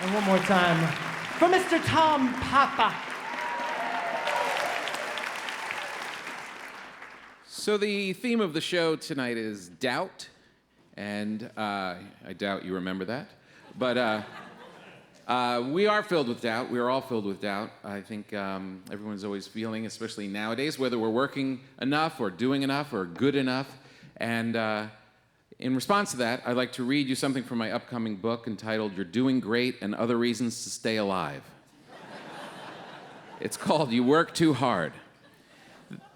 And one more time for Mr. Tom Papa. So the theme of the show tonight is doubt, and I doubt you remember that, but we are filled with doubt. We are all filled with doubt. I think everyone's always feeling, especially nowadays, whether we're working enough or doing enough or good enough. And in response to that, I'd like to read you something from my upcoming book entitled You're Doing Great and Other Reasons to Stay Alive. It's called You Work Too Hard.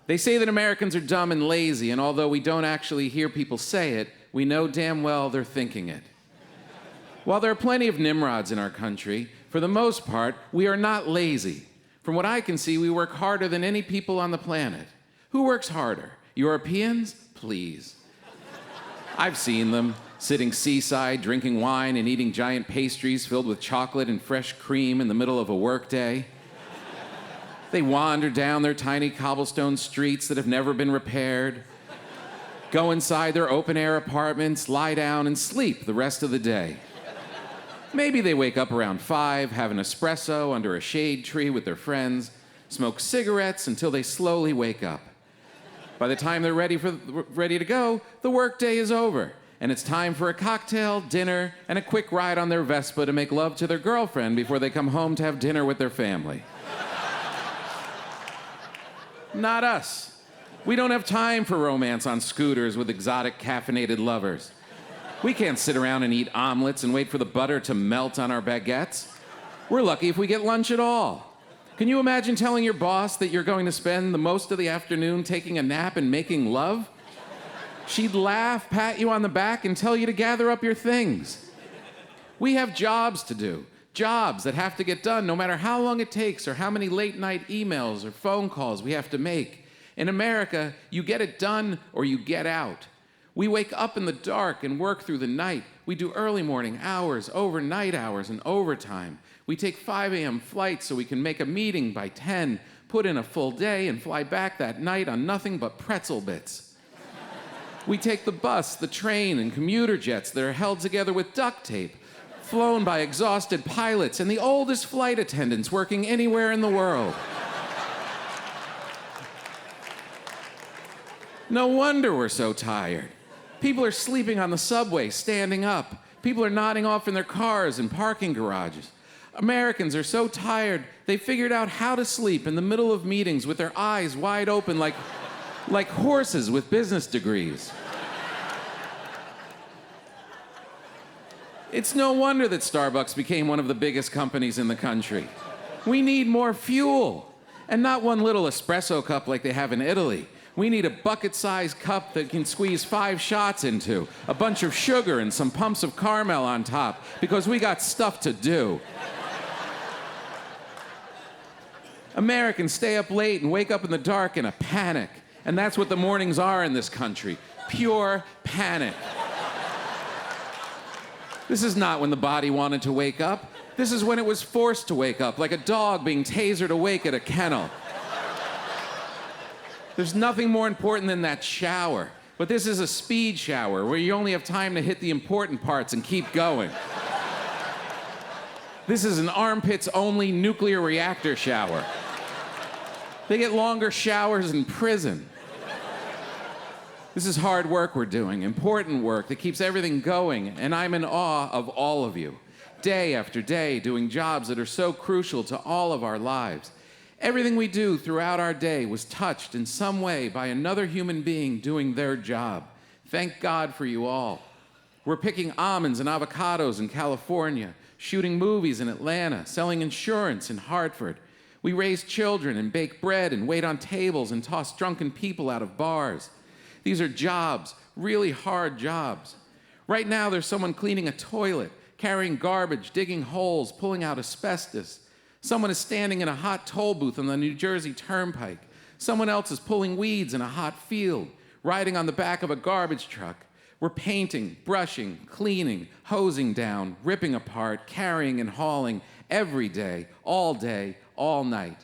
They say that Americans are dumb and lazy, and although we don't actually hear people say it, we know damn well they're thinking it. While there are plenty of Nimrods in our country, for the most part, we are not lazy. From what I can see, we work harder than any people on the planet. Who works harder? Europeans? Please. I've seen them, sitting seaside, drinking wine and eating giant pastries filled with chocolate and fresh cream in the middle of a workday. They wander down their tiny cobblestone streets that have never been repaired, go inside their open-air apartments, lie down, and sleep the rest of the day. Maybe they wake up around 5, have an espresso under a shade tree with their friends, smoke cigarettes until they slowly wake up. By the time they're ready to go, the workday is over, and it's time for a cocktail, dinner, and a quick ride on their Vespa to make love to their girlfriend before they come home to have dinner with their family. Not us. We don't have time for romance on scooters with exotic caffeinated lovers. We can't sit around and eat omelets and wait for the butter to melt on our baguettes. We're lucky if we get lunch at all. Can you imagine telling your boss that you're going to spend the most of the afternoon taking a nap and making love? She'd laugh, pat you on the back, and tell you to gather up your things. We have jobs to do. Jobs that have to get done no matter how long it takes or how many late-night emails or phone calls we have to make. In America, you get it done or you get out. We wake up in the dark and work through the night. We do early morning hours, overnight hours, and overtime. We take 5 a.m. flights so we can make a meeting by 10, put in a full day, and fly back that night on nothing but pretzel bits. We take the bus, the train, and commuter jets that are held together with duct tape, flown by exhausted pilots and the oldest flight attendants working anywhere in the world. No wonder we're so tired. People are sleeping on the subway, standing up. People are nodding off in their cars and parking garages. Americans are so tired, they figured out how to sleep in the middle of meetings with their eyes wide open like horses with business degrees. It's no wonder that Starbucks became one of the biggest companies in the country. We need more fuel, and not one little espresso cup like they have in Italy. We need a bucket-sized cup that can squeeze 5 shots into, a bunch of sugar and some pumps of caramel on top, because we got stuff to do. Americans stay up late and wake up in the dark in a panic, and that's what the mornings are in this country. Pure panic. This is not when the body wanted to wake up. This is when it was forced to wake up, like a dog being tasered awake at a kennel. There's nothing more important than that shower. But this is a speed shower where you only have time to hit the important parts and keep going. This is an armpits-only nuclear reactor shower. They get longer showers in prison. This is hard work we're doing, important work that keeps everything going, and I'm in awe of all of you. Day after day, doing jobs that are so crucial to all of our lives. Everything we do throughout our day was touched in some way by another human being doing their job. Thank God for you all. We're picking almonds and avocados in California, shooting movies in Atlanta, selling insurance in Hartford. We raise children and bake bread and wait on tables and toss drunken people out of bars. These are jobs, really hard jobs. Right now, there's someone cleaning a toilet, carrying garbage, digging holes, pulling out asbestos. Someone is standing in a hot toll booth on the New Jersey Turnpike. Someone else is pulling weeds in a hot field, riding on the back of a garbage truck. We're painting, brushing, cleaning, hosing down, ripping apart, carrying and hauling every day, all night.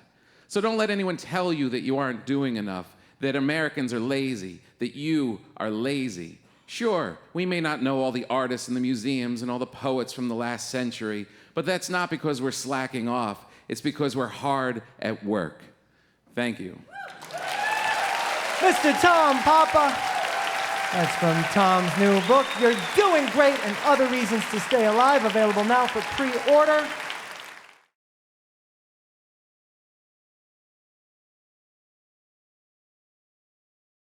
So don't let anyone tell you that you aren't doing enough, that Americans are lazy, that you are lazy. Sure, we may not know all the artists in the museums and all the poets from the last century, But that's not because we're slacking off. It's because we're hard at work. Thank you. Mr. Tom Papa. That's from Tom's new book, You're Doing Great and Other Reasons to Stay Alive, available now for pre-order.